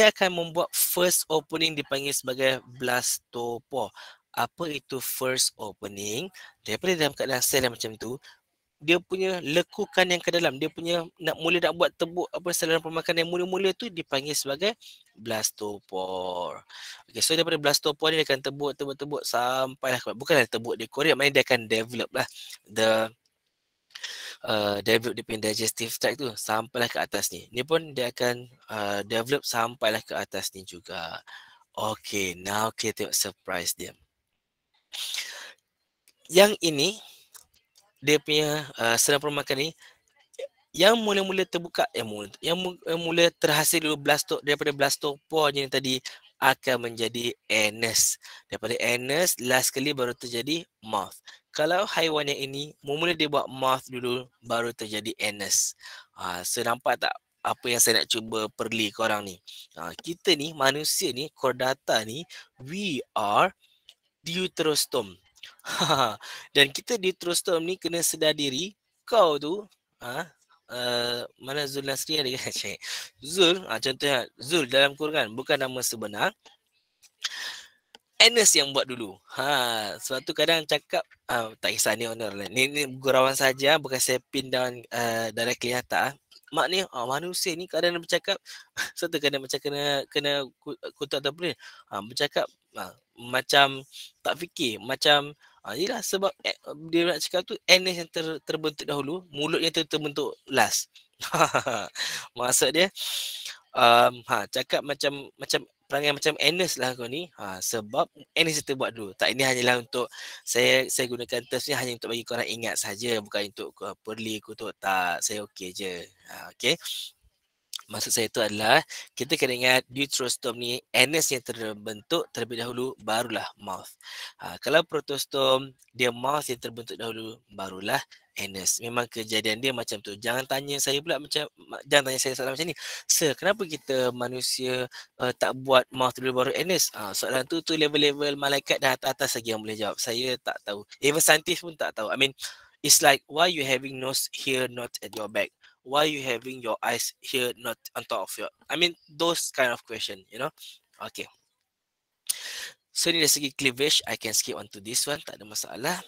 akan membuat first opening dipanggil sebagai blastopore. Apa itu first opening? Daripada dalam keadaan sel yang macam tu, dia punya lekukan yang ke dalam, dia punya nak buat tebuk apa saluran pemakanan yang mula-mula tu dipanggil sebagai blastopore. Okay, so daripada blastopore ni dia akan tebuk sampailah, bukanlah tebuk dia korek, maknanya dia akan develop lah develop dia punya digestive tract tu sampailah ke atas ni. Ni pun dia akan develop sampailah ke atas ni juga. Okay, now kita tengok surprise dia. Yang ini dia punya saluran pemakanan ni yang mula-mula terbuka, yang mula terhasil dulu daripada blastopore ni tadi akan menjadi anus. Daripada anus last kali baru terjadi mouth. Kalau haiwan yang ini mula dia buat mouth dulu baru terjadi anus. So nampak tak apa yang saya nak cuba perli korang ni? Kita ni manusia ni, chordata ni, we are deuterostom. Dan kita deuterostom ni kena sedar diri, kau tu mana Zul Nasri ada kan? Zul, contohnya Zul dalam kurungan bukan nama sebenar. Ernest yang buat dulu. Sebab tu kadang cakap tak kisah ni owner lah. Ni gurauan saja, bukan saya pin down directly tak. Maknanya manusia ni kadang bercakap satu kadang macam kena kutuk ataupun bercakap macam tak fikir, macam yelah sebab dia nak cakap tu Ernest yang terbentuk dahulu, mulutnya terbentuk last. Maksud dia cakap macam perangai macam Ernest lah kau ni. Sebab Ernest kita buat dulu. Tak, ini hanyalah untuk saya gunakan terms ni hanya untuk bagi korang ingat saja, bukan untuk perli kutuk tak. Saya okey je. Okey. Maksud saya itu adalah kita kena ingat deuterostom ni anus yang terbentuk terlebih dahulu barulah mouth. Kalau protostom dia mouth yang terbentuk dahulu barulah anus. Memang kejadian dia macam tu. Jangan tanya saya soalan macam ni. Sir, kenapa kita manusia tak buat mouth dulu baru anus? Soalan tu level-level malaikat dah atas lagi yang boleh jawab. Saya tak tahu. Even scientist pun tak tahu. I mean, it's like why you having nose here not at your back? Why you having your eyes here not on top of your, I mean those kind of question, you know. Okay, so ni dari segi cleavage I can skip on to this one, tak ada masalah.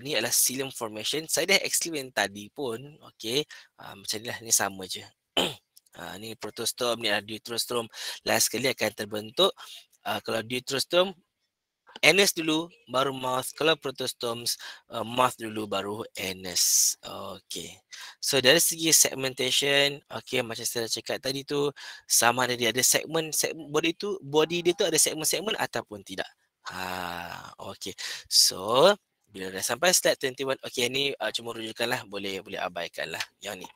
Ni adalah cilium formation, saya dah explain tadi pun. Okay, macam ni lah, ni sama je. Ni protostom, ni adalah deuterostom, last sekali akan terbentuk. Kalau deuterostom anus dulu baru mouth, kalau protostoms mouth dulu baru anus. Okay, so dari segi segmentation, okay, macam saya cakap tadi tu, sama ada dia ada segmen body dia tu ada segmen-segmen ataupun tidak. Okay, so bila dah sampai slide 21, okay, ni cuma rujukan lah, boleh abaikan lah yang ni.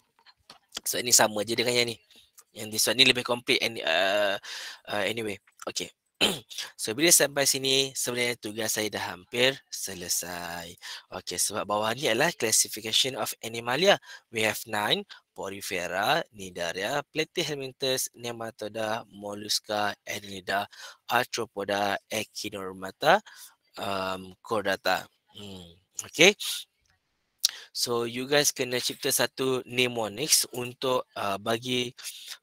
So ini sama je dengan yang ni. Yang this one ni lebih complete anyway. Okay. So bila sampai sini sebenarnya tugas saya dah hampir selesai. Okay, sebab bawah ni adalah classification of Animalia. We have 9: Porifera, Cnidaria, Platyhelminthes, Nematoda, Mollusca, Annelida, Arthropoda, Echinodermata, Chordata. Okay. So you guys kena cipta satu mnemonics untuk bagi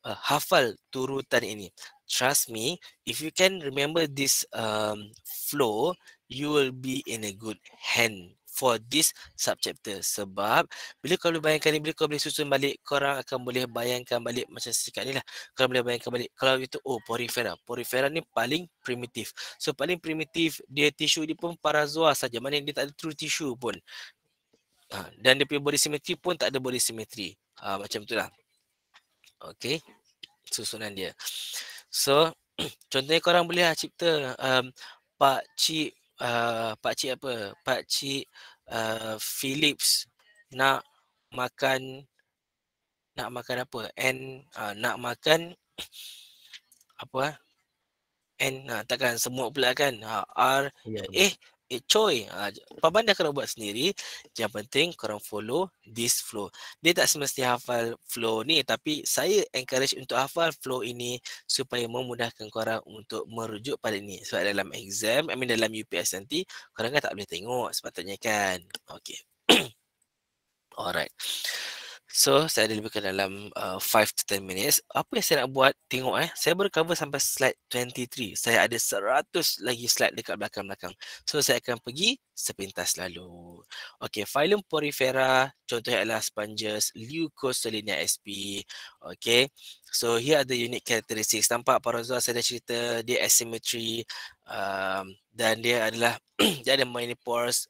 hafal turutan ini. Trust me, if you can remember this flow, you will be in a good hand for this subchapter. Sebab bila kau bayangkan ni, bila kau boleh susun balik, korang akan boleh bayangkan balik macam sekat ni lah. Kau boleh bayangkan balik, kalau itu Porifera ni paling primitif. So paling primitif, dia tisu dia pun parazoa saja, maknanya dia tak ada true tissue pun. Dan dia punya body symmetry pun tak ada body symmetry. Macam tu lah. Okay, susunan dia. So contohnya korang boleh cipta Pak Cik Philips nak makan apa? Nak makan apa? N. Takkan semua pula kan. R, Ya, Choi. Pabanda korang buat sendiri. Yang penting korang follow this flow. Dia tak semesti hafal flow ni, tapi saya encourage untuk hafal flow ini supaya memudahkan korang untuk merujuk pada ni. Sebab dalam exam, dalam UPS nanti, korang kan tak boleh tengok sepatutnya kan. Okay. Alright. So, saya ada lebih kurang dalam 5 to 10 minutes. Apa yang saya nak buat? Tengok saya baru cover sampai slide 23. Saya ada 100 lagi slide dekat belakang-belakang. So, saya akan pergi sepintas lalu. Okay, phylum Porifera. Contohnya adalah sponges, Leucosolinia sp. Okay. So, here are the unique characteristics. Nampak parozoa saya dah cerita, dia asymmetry. Dan dia adalah dia ada many pores.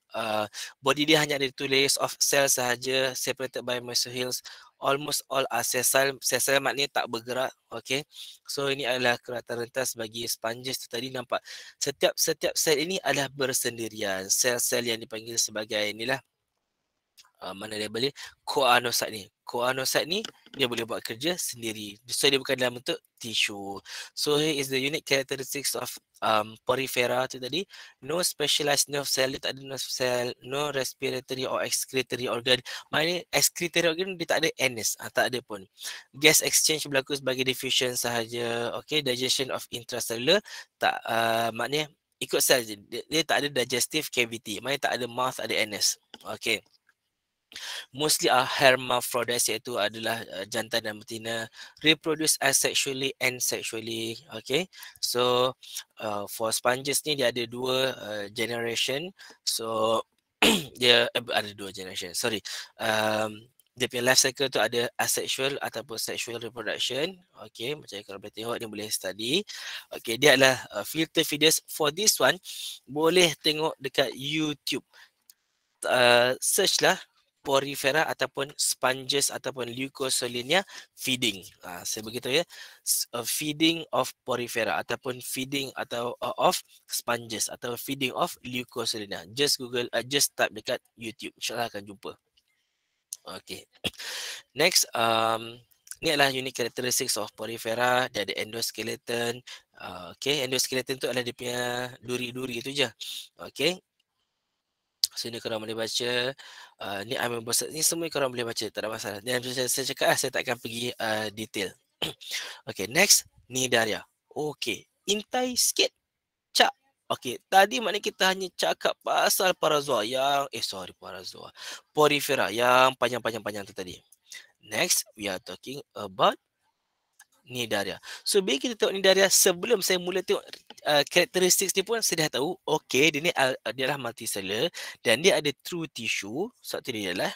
Body dia hanya ada 2 layers of cell sahaja, separated by mesohills. Almost all are sessile. Sessile maknanya tak bergerak. Okay. So ini adalah keratan rentas bagi sponges tu tadi. Nampak setiap sel ini adalah bersendirian. Sel-sel yang dipanggil sebagai inilah mana dia boleh koanosat ni. Koanosat ni dia boleh buat kerja sendiri. So dia bukan dalam bentuk tisu. So here is the unique characteristics of Porifera tu tadi. No specialized nerve cell, dia tak ada nerve cell, no respiratory or excretory organ. Maknanya excretory organ dia tak ada anus, tak ada pun. Gas exchange berlaku sebagai diffusion sahaja. Okay, digestion of intracellular tak maknanya ikut sel je. Dia tak ada digestive cavity. Maknanya tak ada mouth, ada anus. Okay. Mostly are hermaphrodites, iaitu adalah jantan dan betina, reproduce asexually and sexually. Okay, so for sponges ni dia ada 2 generation. So dia ada 2 generation, sorry. Dia punya life cycle tu ada asexual ataupun sexual reproduction. Okay, macam kalau boleh tengok, dia boleh study. Okay, dia adalah filter feeders. For this one, boleh tengok dekat YouTube. Search lah Porifera ataupun sponges ataupun Leucosolinia feeding. Saya beritahu ya, feeding of Porifera ataupun feeding atau of sponges atau feeding of Leucosolinia. Just Google, just type dekat YouTube. InsyaAllah akan jumpa. Okay. Next, ni adalah unique characteristics of Porifera. Dia ada endoskeleton. Okay, endoskeleton tu adalah dia punya duri-duri tu je. Okay. So ni korang boleh baca. Ni ni semua korang boleh baca, tak ada masalah. Dan saya cakap saya tak akan pergi detail. Okay, next, Nidaria. Okay, intai sikit. Cak. Okay, tadi maknanya kita hanya cakap pasal parazoa yang, parazoa. Porifera yang panjang-panjang tu tadi. Next, we are talking about Nidaria. So bila kita tengok Nidaria, sebelum saya mula tengok karakteristik dia pun saya dah tahu, okay, dia ni dia adalah multicellular dan dia ada true tissue. Sebab tu dia adalah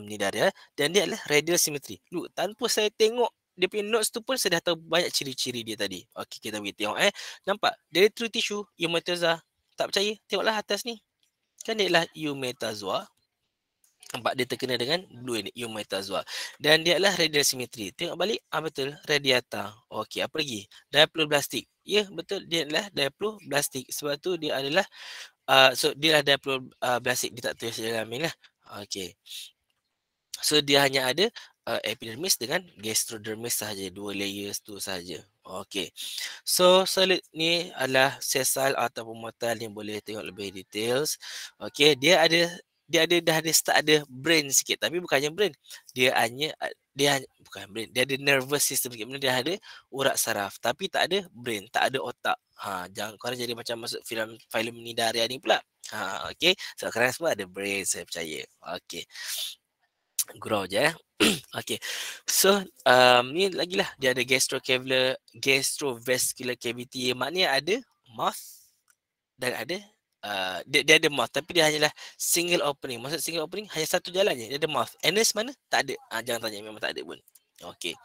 Nidaria, dan dia adalah radial symmetry. Look, tanpa saya tengok dia punya notes tu pun saya dah tahu banyak ciri-ciri dia tadi. Okay, kita pergi tengok nampak, dia ada true tissue, eumetazoa. Tak percaya, tengoklah atas ni. Kan dia adalah eumetazoa. Nampak dia terkena dengan blue ini, eumetazoa. Dan dia adalah radial symmetry. Tengok balik, betul, radiata. Okey, apa lagi? Diploblastic. Ya, betul, dia adalah diploblastic. Sebab tu dia adalah dia adalah diploblastic. Dia tak tulis dalam ni lah. Okey. So dia hanya ada epidermis dengan gastrodermis sahaja, 2 layers tu sahaja. Okey. So solid ni adalah sessile ataupun motile yang boleh tengok lebih details. Okey, dia dah ada start ada brain sikit, tapi bukannya brain. Dia bukan brain. Dia ada nervous system sikit. Dia ada urat saraf, tapi tak ada brain, tak ada otak. Jangan korang jadi macam masuk filem Nidaria ni pula. Okey. So korang semua ada brain, saya percaya. Okey. Gurau je Okay. So ni lagi lah, dia ada gastrovascular cavity. Maknanya ada mouth dan ada dia ada mouth, tapi dia hanyalah single opening. Maksud single opening hanya satu jalan je. Dia ada mouth. Anus mana? Tak ada. Jangan tanya, memang tak ada pun. Okay.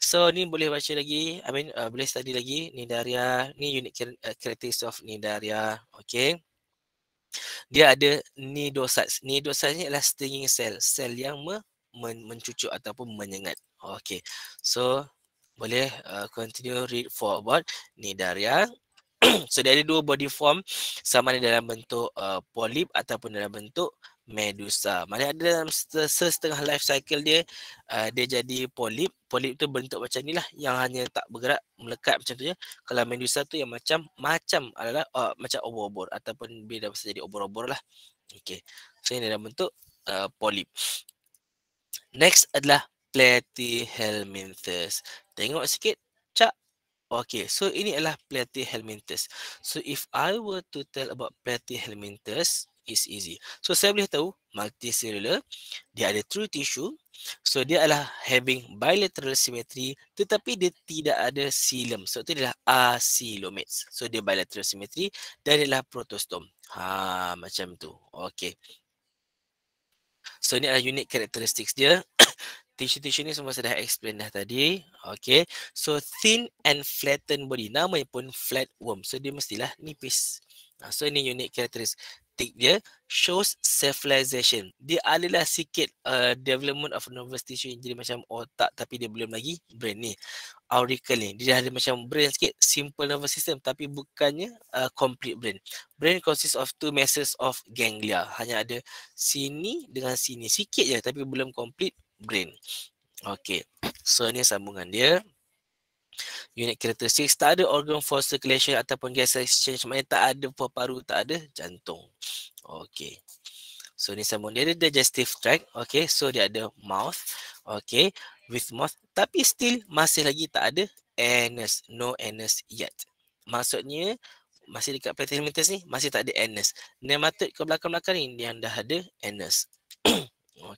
So ni boleh baca lagi, boleh study lagi Nidaria. Ni unique characteristics of Nidaria. Okay. Dia ada nidocytes. Nidocytes ni adalah stinging cell, sel yang mencucuk ataupun menyengat. Okay, so boleh continue read for about Nidaria. So dia ada 2 body form, sama ada dalam bentuk polyp ataupun dalam bentuk medusa. Mana ada dalam setengah life cycle dia, dia jadi polip. Polip tu bentuk macam ni lah, yang hanya tak bergerak, melekat macam tu je. Kalau medusa tu yang macam adalah macam obor-obor, ataupun dia dah besar jadi obor-obor lah. Okay. So ini dalam bentuk polip. Next adalah Platyhelminthes. Tengok sikit, Cak. Okay, so ini adalah Platyhelminthes. So if I were to tell about Platyhelminthes, it's easy. So saya boleh tahu multicellular, dia ada true tissue. So dia adalah having bilateral symmetry, tetapi dia tidak ada xylem. So itu adalah acoelomates. So dia bilateral symmetry dan dia adalah protostome. Macam tu. Okay. So ni adalah unique characteristics dia. Tissue-tissue ni semua saya dah explain dah tadi. Okay. So thin and flattened body. Namanya pun flatworm. So dia mestilah nipis. So ini unique characteristic dia. Shows cephalization. Dia adalah sikit development of nervous tissue yang jadi macam otak, tapi dia belum lagi brain ni. Auricle ni. Dia dah ada macam brain sikit. Simple nervous system. Tapi bukannya complete brain. Brain consists of two masses of ganglia. Hanya ada sini dengan sini. Sikit je tapi belum complete brain. Okay. So ni sambungan dia. Unit characteristics, tak ada organ for circulation ataupun gas exchange. Maknanya tak ada paru-paru, tak ada jantung. Okay. So ni sambung dia ada digestive tract. Okay. So dia ada mouth. Okay. With mouth. Tapi still masih lagi tak ada anus. No anus yet. Maksudnya masih dekat Platyhelminthes ni masih tak ada anus. Nematode ke belakang-belakang ni yang dah ada anus.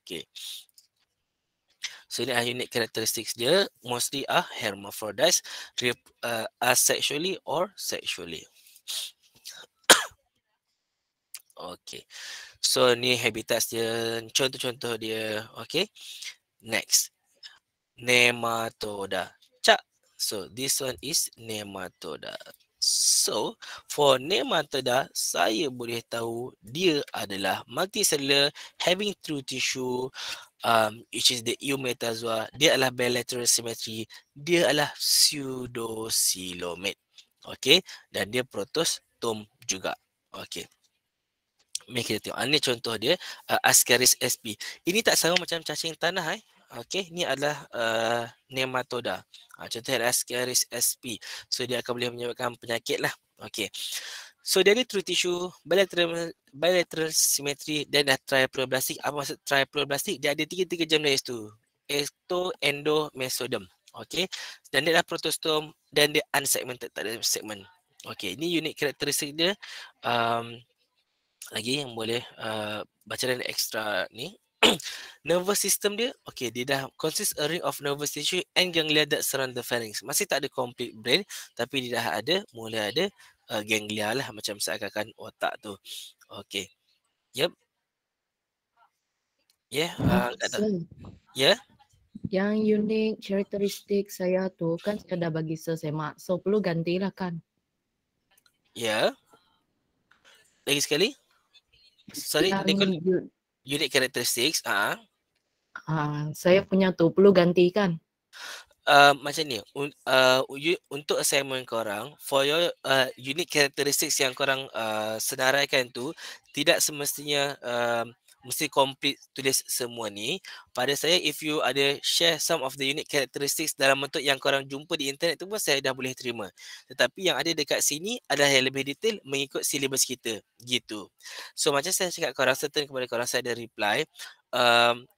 Okay. So ini unique characteristics dia, mostly are hermaphrodites, asexually or sexually. Okay. So ni habitats dia, contoh-contoh dia. Okay. Next. Nematoda. Cak. So this one is nematoda. So for nematoda, saya boleh tahu dia adalah multicellular, having true tissue, which is the eumetazoa. Dia adalah bilateral symmetry. Dia adalah pseudocoelomate. Okay. Dan dia protostome juga. Okay. Mari kita tengok. Ini contoh dia, Ascaris sp. Ini tak sama macam cacing tanah. Okay. Ini adalah nematoda. Contohnya Ascaris sp. So dia akan boleh menyebabkan penyakit lah. Okay. So dia ada true tissue, bilateral symmetry dan triploblastic. Apa maksud triploblastic? Dia ada tiga jenis tu. Ecto, endo, mesodem. Okay. Dan dia adalah protostome dan dia unsegmented, tak ada segment. Okay. Ini unique karakteristik dia. Lagi yang boleh baca dan extra ni. Nervous system dia, okay, dia dah consist a ring of nervous tissue and ganglia that surround the pharynx. Masih tak ada complete brain, tapi dia dah ada, mula ada ganglia lah, macam seakan-akan otak tu. Okay. Yep. Yeah. Yeah. Yang unik karakteristik saya tu kan saya dah bagi semak. So perlu gantilah kan? Yeah. Lagi sekali. Sorry, Nicole. Unique characteristics. Saya punya tu perlu ganti kan? Macam ni, untuk assignment korang, for your unique characteristics yang korang senaraikan tu, tidak semestinya mesti complete tulis semua ni. Pada saya, if you ada share some of the unique characteristics dalam bentuk yang korang jumpa di internet tu pun saya dah boleh terima. Tetapi yang ada dekat sini adalah yang lebih detail mengikut silibus kita. Gitu. So macam saya cakap korang, certain kepada korang saya ada reply.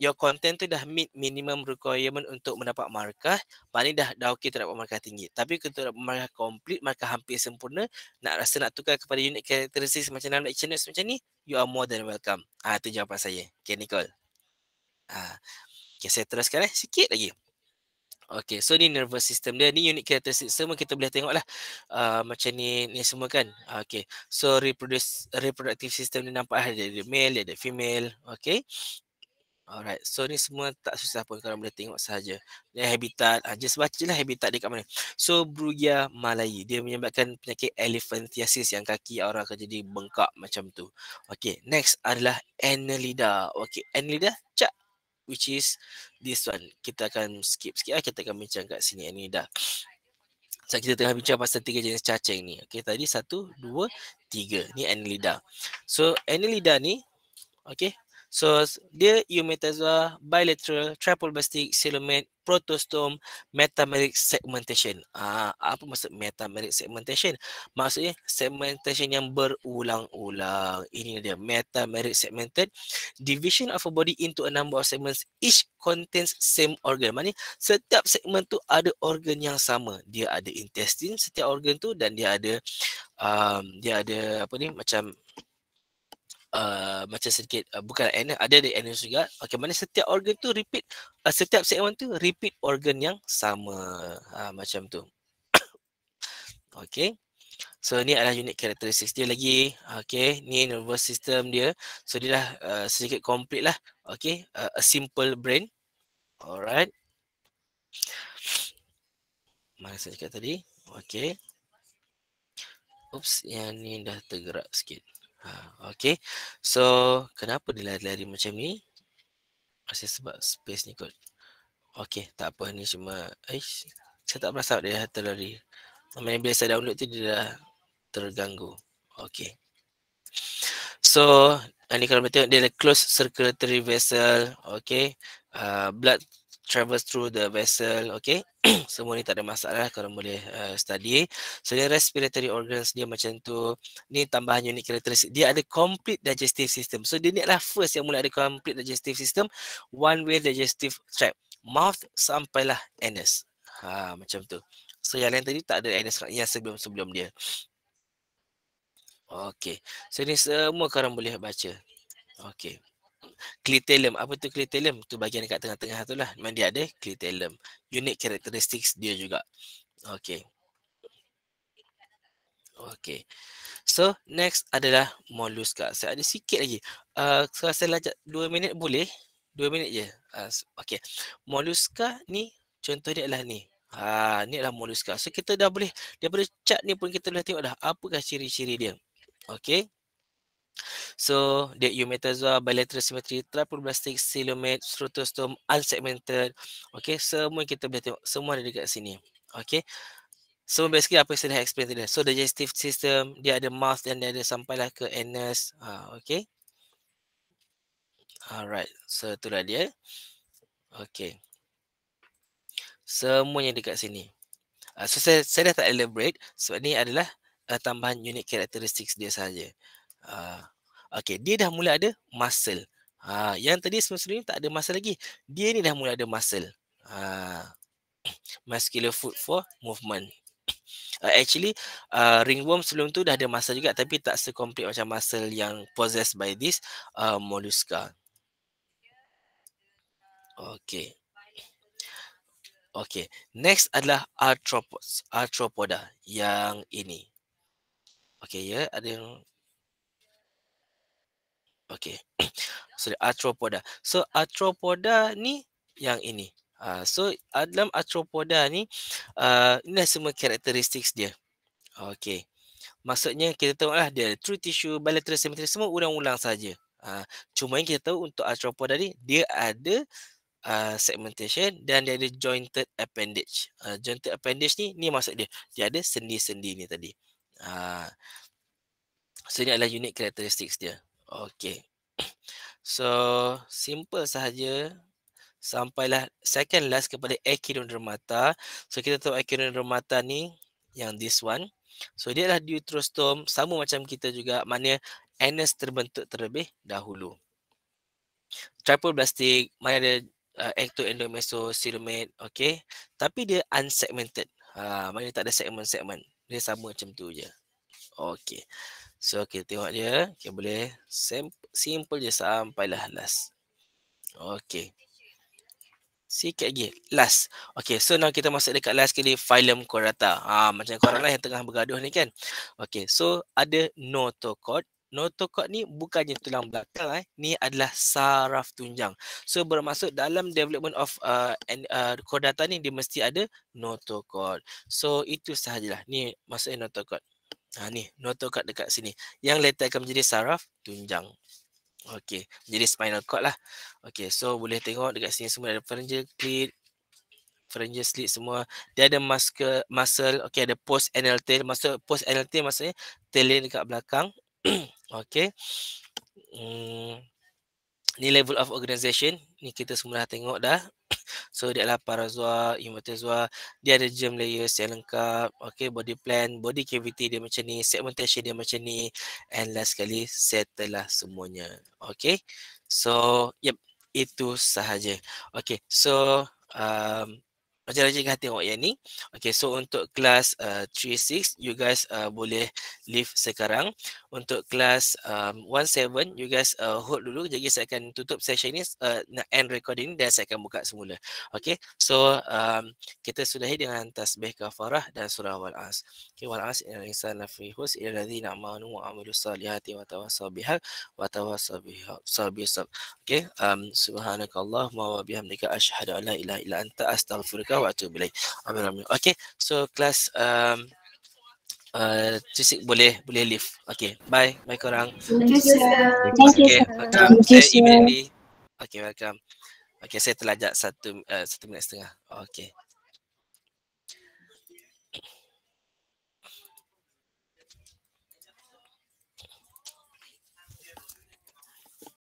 Your content tu dah meet minimum requirement untuk mendapat markah. Maknanya dah okey untuk dapat markah tinggi. Tapi untuk dapat markah complete, markah hampir sempurna, nak tukar kepada unit characteristics macam dalam lecture notes macam ni, you are more than welcome. Itu jawapan saya. Okay, Nicole. Okay, saya teruskan sikit lagi. Okay, so ni nervous system dia. Ni unit characteristics semua kita boleh tengok lah. Macam ni semua kan. Okay, so reproductive system dia nampak ada male, ada female. Okay. Alright, so ni semua tak susah pun kalau boleh tengok sahaja. Dia habitat, just baca lah habitat dia kat mana. So Brugia malayi, dia menyebabkan penyakit elephantiasis yang kaki orang akan jadi bengkak macam tu. Okay, next adalah Annelida. Okay, Annelida, cak, which is this one. Kita akan skip sikit lah, kita akan bincang kat sini Annelida. So kita tengah bincang pasal 3 jenis cacing ni. Okay, tadi 1, 2, 3. Ni Annelida. So Annelida ni, okay, So dia eumetazoa, bilateral, triploblastix, coelomate, protostome, metameric segmentation. Apa maksud metameric segmentation? Maksudnya segmentation yang berulang-ulang. Ini dia metameric segmented division of a body into a number of segments, each contains same organ. Maksudnya setiap segmen tu ada organ yang sama. Dia ada intestine setiap organ tu, dan dia ada apa ni, macam sedikit bukan anus, ada di anus juga. Okey, mana setiap organ tu repeat, setiap segmen tu repeat organ yang sama. Macam tu. Okey. So ni adalah unit characteristics dia lagi. Okey, ni nervous system dia. So dia dah sedikit complete lah. Okey, a simple brain. Alright. Mana saya cakap tadi? Okey. Oops, yang ni dah tergerak sikit. Okey. So kenapa dia lari-lari macam ni? Rasa sebab space ni kot. Okey, tak apa, ni cuma saya tak perasan dia dah terlari. Main bila saya download tu dia dah terganggu. Okey. So, ni kalau boleh tengok dia ada closed circulatory vessel. Okey. Blood travels through the vessel. Okey. Semua ni tak ada masalah kalau boleh study. So, dia respiratory organs dia macam tu. Ni tambahan unit karakteristik. Dia ada complete digestive system. So, dia ni adalah first yang mula ada complete digestive system. One way digestive tract. Mouth sampailah anus. Macam tu. So, yang lain tadi tak ada anus yang sebelum-sebelum dia. Okey. So, ni semua korang boleh baca. Okey. Clitellum. Apa tu clitellum? Tu bahagian dekat tengah-tengah tu lah. Memang dia ada clitellum. Unit characteristics dia juga. Okey. Okey. So, next adalah mollusca. Saya ada sikit lagi. Kalau saya lajak 2 minit boleh? 2 minit je. Okey. Mollusca ni, contoh dia adalah ni. Ni adalah mollusca. So, kita dah boleh, daripada chart ni pun kita dah tengok dah apakah ciri-ciri dia. Okey. So, dia eumetazoa, bilateral symmetry, triploblastix, coelomate, protostome, unsegmented. Okay, semua kita boleh tengok. Semua ada dekat sini. Okay. So, basically apa yang saya dah explain tadi. So, digestive system, dia ada mouth dan dia ada sampailah ke anus. Okay. Alright. So, itulah dia. Okay. Semuanya dekat sini. So, saya dah tak elaborate. Sebab ni adalah tambahan unit characteristics dia sahaja. Okay, dia dah mula ada muscle. Yang tadi sebelum-sebelum ni tak ada muscle lagi. Dia ni dah mula ada muscle. Muscular foot for movement. Actually, ringworm sebelum tu dah ada muscle juga, tapi tak se-complete macam muscle yang possessed by this mollusca. Okay. Okay. Next adalah arthropods. Arthropoda yang ini. Okay, ya. Ada yang... Okay. So, arthropoda. So, arthropoda ni yang ini. So, dalam arthropoda ni, inilah semua karakteristik dia. Okay. Maksudnya, kita tengoklah dia true tissue, bilateral symmetry, semua ulang-ulang saja. Cuma yang kita tahu untuk arthropoda ni, dia ada segmentation dan dia ada jointed appendage. Jointed appendage ni maksud dia. Dia ada sendi-sendi ni tadi. So, ini adalah unit karakteristik dia. Okay. So, simple sahaja. Sampailah second last kepada echinodermata. So, kita tahu echinodermata ni yang this one. So, dia adalah deuterostome. Sama macam kita juga. Maknanya anus terbentuk terlebih dahulu. Triploblastix. Mana ada ectoendomesocoelomate. Okay. Tapi dia unsegmented. Maknanya tak ada segmen-segmen. Dia sama macam tu je. Okay. So, kita tengok dia. Okay, boleh simple je sampailah last. Okay. Sikit lagi. Last. Okay, so now kita masuk dekat last kali. Phylum Chordata. Macam korang lah yang tengah bergaduh ni kan. Okay, so ada notochord. Notochord ni bukannya tulang belakang. Ni adalah saraf tunjang. So, bermaksud dalam development of chordata ni, dia mesti ada notochord. So, itu sahajalah. Ni maksudnya notochord. Ni, notochord dekat sini. Yang later akan menjadi saraf tunjang. Okey, jadi spinal cord lah. Okey, so boleh tengok dekat sini semua ada pharyngeal slit semua. Dia ada muscle, okey, ada post anal tail. Maksud post anal tail maksudnya tail dekat belakang. Okey. ni level of organization ni kita semua dah tengok dah. So dia adalah parazua, invertozua, dia ada germ layers yang lengkap, okay, body plan, body cavity dia macam ni, segmentation dia macam ni, and last sekali settle lah semuanya. Okay, so yep, itu sahaja. Okay, so macam Raja kata tengok yang ni. Okay, so untuk kelas 3-6, you guys boleh leave sekarang. Untuk kelas 1-7, you guys hold dulu. Jadi saya akan tutup session ni, nak end recording dan saya akan buka semula. Okay, so kita sudahi dengan tasbih kafarah dan surah wal-as. Okay, wal-as innal insana lafi khusr illa alladzina amanu wa amilus salihati wa tawassaw bihaq wa tawassaw bisabr. Okay, subhanakallahumma wa bihamdika asyhadu an la ilaha illa anta astaghfiruka wa atubu ilaik. Amin. Okay, so kelas Cisik boleh leave. Okay, bye korang. Thank you, sir. Thank you, Okay, sir. welcome. Thank you, Saya sir. immediately. Okay, welcome. Okay, saya terlajak 1 minit setengah. Okay.